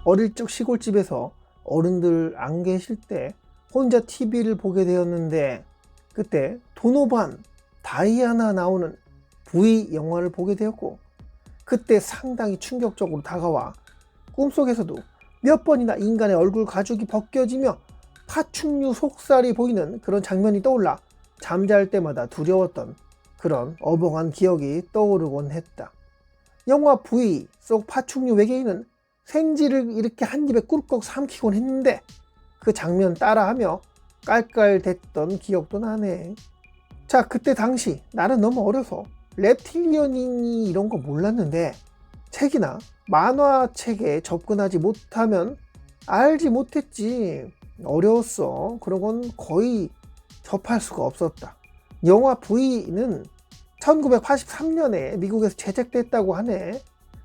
어릴 적 시골집에서 어른들 안 계실 때 혼자 TV를 보게 되었는데, 그때 도노반 다이아나 나오는 V 영화를 보게 되었고, 그때 상당히 충격적으로 다가와 꿈속에서도 몇 번이나 인간의 얼굴 가죽이 벗겨지며 파충류 속살이 보이는 그런 장면이 떠올라 잠잘 때마다 두려웠던 그런 어벙한 기억이 떠오르곤 했다. 영화 V 속 파충류 외계인은 생쥐를 이렇게 한 입에 꿀꺽 삼키곤 했는데, 그 장면 따라하며 깔깔댔던 기억도 나네. 자, 그때 당시 나는 너무 어려서 reptilian이 이런 거 몰랐는데, 책이나 만화책에 접근하지 못하면 알지 못했지. 어려웠어. 그런 건 거의 접할 수가 없었다. 영화 V는 1983년에 미국에서 제작됐다고 하네.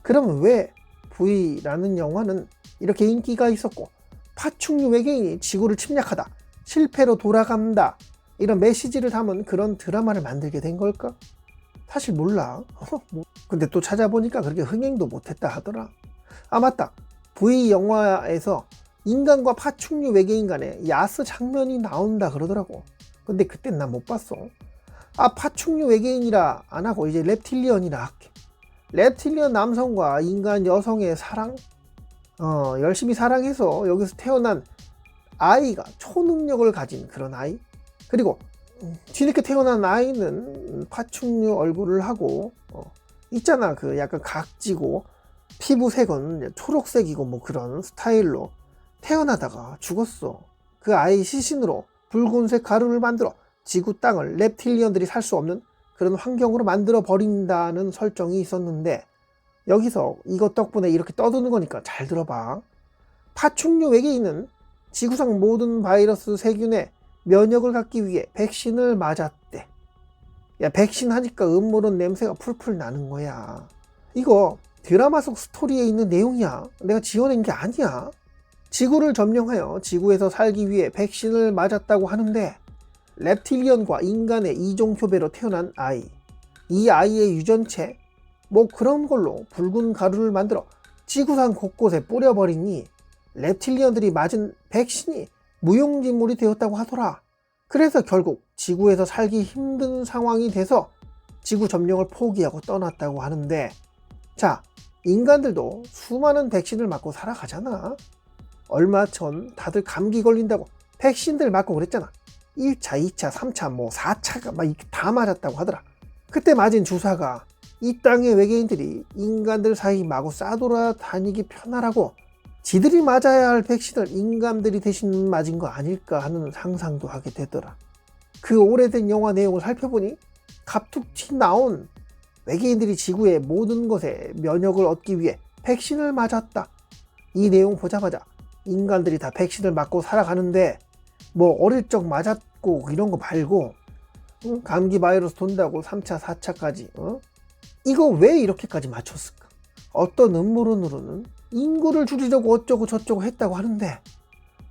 그러면 왜 V라는 영화는 이렇게 인기가 있었고, 파충류 외계인이 지구를 침략하다 실패로 돌아간다, 이런 메시지를 담은 그런 드라마를 만들게 된 걸까? 사실 몰라. 근데 또 찾아보니까 그렇게 흥행도 못했다 하더라. 아, 맞다. V 영화에서 인간과 파충류 외계인 간의 야스 장면이 나온다 그러더라고. 근데 그땐 난 못 봤어. 아, 파충류 외계인이라 안 하고 이제 reptilian이라 할게. reptilian 남성과 인간 여성의 사랑, 열심히 사랑해서 여기서 태어난 아이가 초능력을 가진 그런 아이, 그리고 뒤늦게 태어난 아이는 파충류 얼굴을 하고, 있잖아, 그 약간 각지고 피부색은 초록색이고 뭐 그런 스타일로 태어나다가 죽었어. 그 아이 시신으로 붉은색 가루를 만들어 지구 땅을 reptilian들이 살 수 없는 그런 환경으로 만들어 버린다는 설정이 있었는데, 여기서 이것 덕분에 이렇게 떠드는 거니까 잘 들어봐. 파충류 외계인은 지구상 모든 바이러스 세균에 면역을 갖기 위해 백신을 맞았대. 야, 백신 하니까 음모론 냄새가 풀풀 나는 거야. 이거 드라마 속 스토리에 있는 내용이야. 내가 지어낸 게 아니야. 지구를 점령하여 지구에서 살기 위해 백신을 맞았다고 하는데, reptilian과 인간의 이종교배로 태어난 아이, 이 아이의 유전체 뭐 그런 걸로 붉은 가루를 만들어 지구상 곳곳에 뿌려버리니 reptilian들이 맞은 백신이 무용지물이 되었다고 하더라. 그래서 결국 지구에서 살기 힘든 상황이 돼서 지구 점령을 포기하고 떠났다고 하는데, 자, 인간들도 수많은 백신을 맞고 살아가잖아. 얼마 전 다들 감기 걸린다고 백신들 맞고 그랬잖아. 1차, 2차, 3차, 뭐 4차가 막 다 맞았다고 하더라. 그때 맞은 주사가 이 땅의 외계인들이 인간들 사이 마구 싸돌아다니기 편하라고 지들이 맞아야 할 백신을 인간들이 대신 맞은 거 아닐까 하는 상상도 하게 되더라. 그 오래된 영화 내용을 살펴보니 갑툭튀 나온 외계인들이 지구의 모든 것에 면역을 얻기 위해 백신을 맞았다, 이 내용 보자마자 인간들이 다 백신을 맞고 살아가는데, 뭐 어릴 적 맞았고 이런 거 말고, 감기 바이러스 돈다고 3차, 4차까지, 이거 왜 이렇게까지 맞췄을까? 어떤 음모론으로는 인구를 줄이려고 어쩌고 저쩌고 했다고 하는데,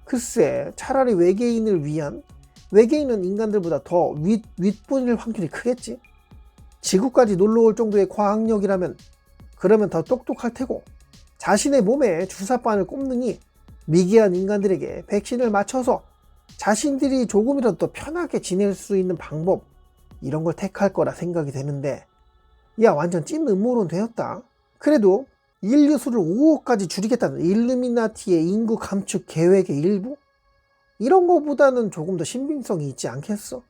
글쎄, 차라리 외계인을 위한, 외계인은 인간들보다 더 윗분일 확률이 크겠지? 지구까지 놀러올 정도의 과학력이라면 그러면 더 똑똑할 테고, 자신의 몸에 주사바늘 꼽느니 미개한 인간들에게 백신을 맞춰서 자신들이 조금이라도 더 편하게 지낼 수 있는 방법, 이런 걸 택할 거라 생각이 되는데, 야, 완전 찐 음모론 되었다. 그래도 인류 수를 5억까지 줄이겠다는 일루미나티의 인구 감축 계획의 일부? 이런 거보다는 조금 더 신빙성이 있지 않겠어?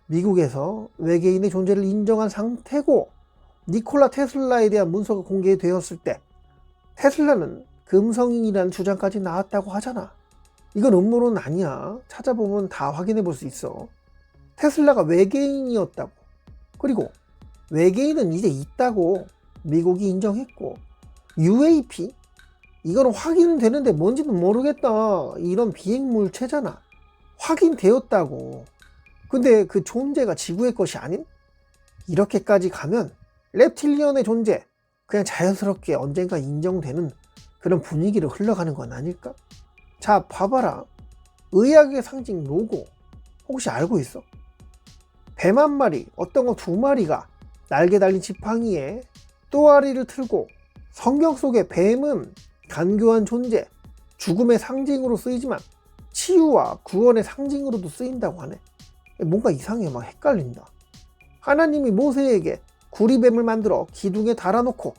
미국에서 외계인의 존재를 인정한 상태고, 니콜라 테슬라에 대한 문서가 공개되었을 때 테슬라는 금성인이라는 주장까지 나왔다고 하잖아. 이건 음모론 아니야. 찾아보면 다 확인해 볼 수 있어. 테슬라가 외계인이었다고, 그리고 외계인은 이제 있다고 미국이 인정했고, UAP? 이거는 확인은 되는데 뭔지는 모르겠다, 이런 비행물체잖아. 확인되었다고. 근데 그 존재가 지구의 것이 아닌? 이렇게까지 가면 reptilian의 존재 그냥 자연스럽게 언젠가 인정되는 그런 분위기로 흘러가는 건 아닐까? 자, 봐봐라. 의학의 상징 로고 혹시 알고 있어? 뱀 한 마리, 어떤 거 두 마리가 날개 달린 지팡이에 또아리를 틀고, 성경 속의 뱀은 간교한 존재, 죽음의 상징으로 쓰이지만 치유와 구원의 상징으로도 쓰인다고 하네. 뭔가 이상해. 막 헷갈린다. 하나님이 모세에게 구리뱀을 만들어 기둥에 달아놓고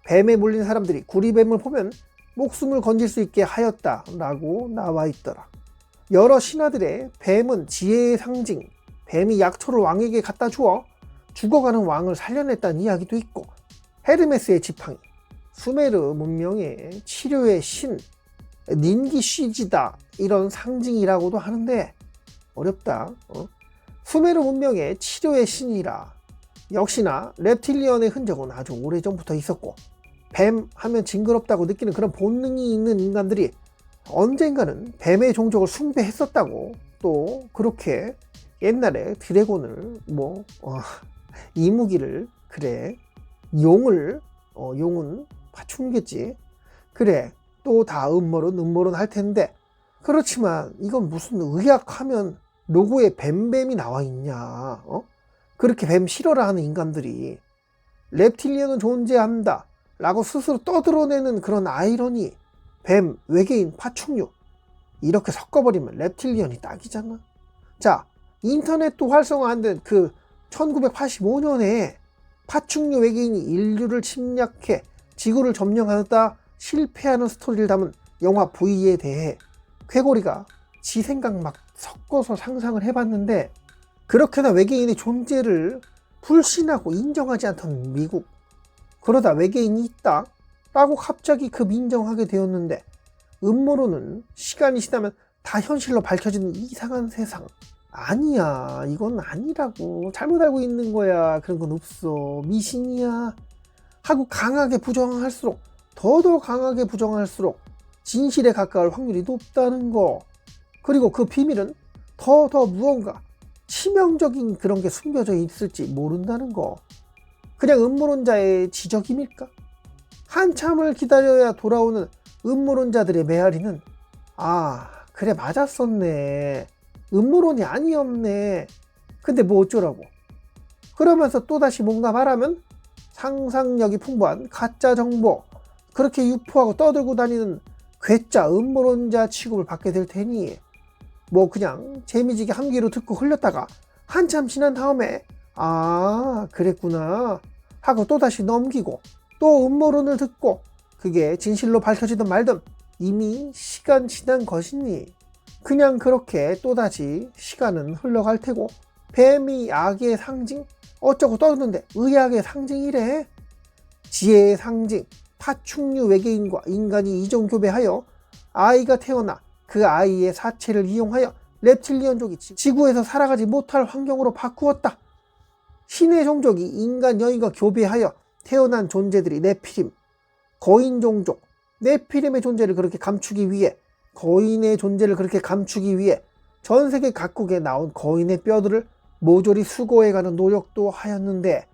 뱀에 물린 사람들이 구리뱀을 보면 목숨을 건질 수 있게 하였다라고 나와 있더라. 여러 신화들의 뱀은 지혜의 상징, 뱀이 약초를 왕에게 갖다 주어 죽어가는 왕을 살려냈다는 이야기도 있고, 헤르메스의 지팡이, 수메르 문명의 치료의 신, 닌기쉬지다 이런 상징이라고도 하는데 어렵다. 수메르 문명의 치료의 신이라. 역시나 reptilian의 흔적은 아주 오래전부터 있었고, 뱀 하면 징그럽다고 느끼는 그런 본능이 있는 인간들이 언젠가는 뱀의 종족을 숭배했었다고, 또 그렇게 옛날에 드래곤을 이무기를, 그래 용은 파충류겠지, 그래 또 다 음모론 할 텐데, 그렇지만 이건 무슨 의학하면 로고에 뱀뱀이 나와 있냐. 그렇게 뱀 싫어라 하는 인간들이 reptilian은 존재한다 라고 스스로 떠들어내는 그런 아이러니, 뱀, 외계인, 파충류 이렇게 섞어버리면 reptilian이 딱이잖아. 자, 인터넷도 활성화 안 된 그 1985년에 파충류 외계인이 인류를 침략해 지구를 점령하다 실패하는 스토리를 담은 영화 V에 대해 쾌고리가 지 생각 막 섞어서 상상을 해봤는데, 그렇게나 외계인의 존재를 불신하고 인정하지 않던 미국, 그러다 외계인이 있다 라고 갑자기 인정하게 되었는데, 음모론은 시간이 지나면 다 현실로 밝혀지는 이상한 세상. 아니야, 이건 아니라고, 잘못 알고 있는 거야, 그런 건 없어, 미신이야 하고 강하게 부정할수록, 더 강하게 부정할수록 진실에 가까울 확률이 높다는 거. 그리고 그 비밀은 더 무언가 치명적인 그런 게 숨겨져 있을지 모른다는 거. 그냥 음모론자의 지적임일까? 한참을 기다려야 돌아오는 음모론자들의 메아리는, 아 그래 맞았었네, 음모론이 아니었네, 근데 뭐 어쩌라고. 그러면서 또다시 뭔가 말하면 상상력이 풍부한 가짜 정보, 그렇게 유포하고 떠들고 다니는 괴짜 음모론자 취급을 받게 될 테니, 그냥 재미지게 한 귀로 듣고 흘렸다가 한참 지난 다음에 아 그랬구나 하고 또다시 넘기고, 또 음모론을 듣고 그게 진실로 밝혀지든 말든 이미 시간 지난 것이니 그냥 그렇게 또다시 시간은 흘러갈 테고, 뱀이 악의 상징 어쩌고 떠드는데 의학의 상징이래. 지혜의 상징, 파충류 외계인과 인간이 이종교배하여 아이가 태어나 그 아이의 사체를 이용하여 reptilian족이 지구에서 살아가지 못할 환경으로 바꾸었다. 신의 종족이 인간 여인과 교배하여 태어난 존재들이 네피림, 거인 종족, 네피림의 존재를 그렇게 감추기 위해, 거인의 존재를 그렇게 감추기 위해 전 세계 각국에 나온 거인의 뼈들을 모조리 수거해가는 노력도 하였는데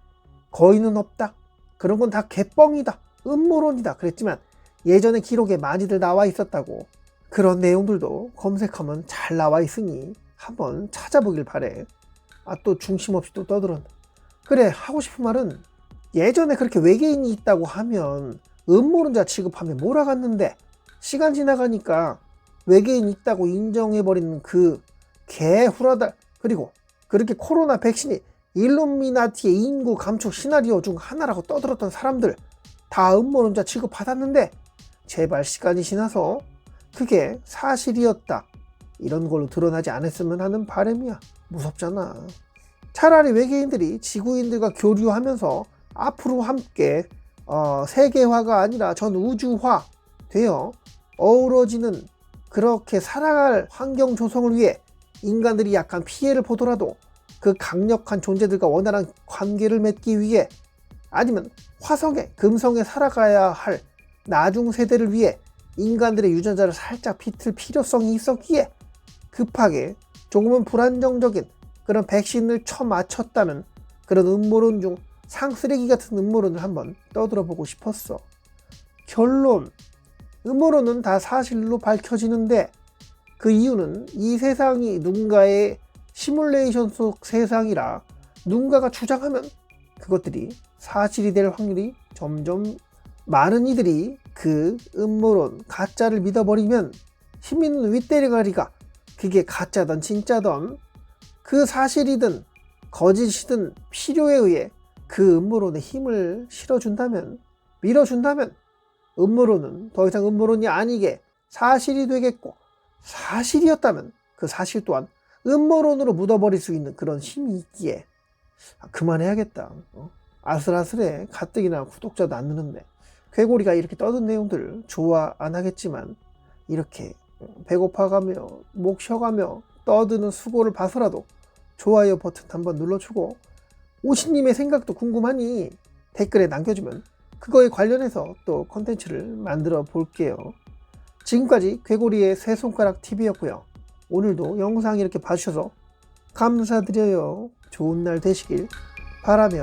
거인은 없다. 그런 건 다 개뻥이다, 음모론이다 그랬지만 예전에 기록에 많이들 나와 있었다고. 그런 내용들도 검색하면 잘 나와 있으니 한번 찾아보길 바래. 또 중심 없이 또 떠들었네. 그래, 하고 싶은 말은 예전에 그렇게 외계인이 있다고 하면 음모론자 취급하면 몰아갔는데, 시간 지나가니까 외계인이 있다고 인정해버리는 그 개후라다. 그리고 그렇게 코로나 백신이 일루미나티의 인구 감축 시나리오 중 하나라고 떠들었던 사람들 다 음모론자 취급받았는데, 제발 시간이 지나서 그게 사실이었다 이런 걸로 드러나지 않았으면 하는 바람이야. 무섭잖아. 차라리 외계인들이 지구인들과 교류하면서 앞으로 함께 세계화가 아니라 전 우주화 되어 어우러지는, 그렇게 살아갈 환경 조성을 위해 인간들이 약간 피해를 보더라도 그 강력한 존재들과 원활한 관계를 맺기 위해, 아니면 화성에 금성에 살아가야 할 나중 세대를 위해 인간들의 유전자를 살짝 비틀 필요성이 있었기에 급하게 조금은 불안정적인 그런 백신을 쳐맞췄다는 그런 음모론 중 상쓰레기 같은 음모론을 한번 떠들어보고 싶었어. 결론, 음모론은 다 사실로 밝혀지는데 그 이유는 이 세상이 누군가의 시뮬레이션 속 세상이라 누군가가 주장하면 그것들이 사실이 될 확률이 점점 많은 이들이 그 음모론 가짜를 믿어버리면 힘 있는 윗대리가리가 그게 가짜든 진짜든 그 사실이든 거짓이든 필요에 의해 그 음모론에 힘을 실어준다면, 밀어준다면 음모론은 더 이상 음모론이 아니게 사실이 되겠고, 사실이었다면 그 사실 또한 음모론으로 묻어버릴 수 있는 그런 힘이 있기에 그만해야겠다. 아슬아슬해. 가뜩이나 구독자도 안 느는데. 괴고리가 이렇게 떠든 내용들 좋아 안 하겠지만 이렇게 배고파가며 목 쉬어가며 떠드는 수고를 봐서라도 좋아요 버튼 한번 눌러주고, 오신님의 생각도 궁금하니 댓글에 남겨주면 그거에 관련해서 또 컨텐츠를 만들어 볼게요. 지금까지 괴고리의 새손가락 TV였고요. 오늘도 영상 이렇게 봐주셔서 감사드려요. 좋은 날 되시길 바라며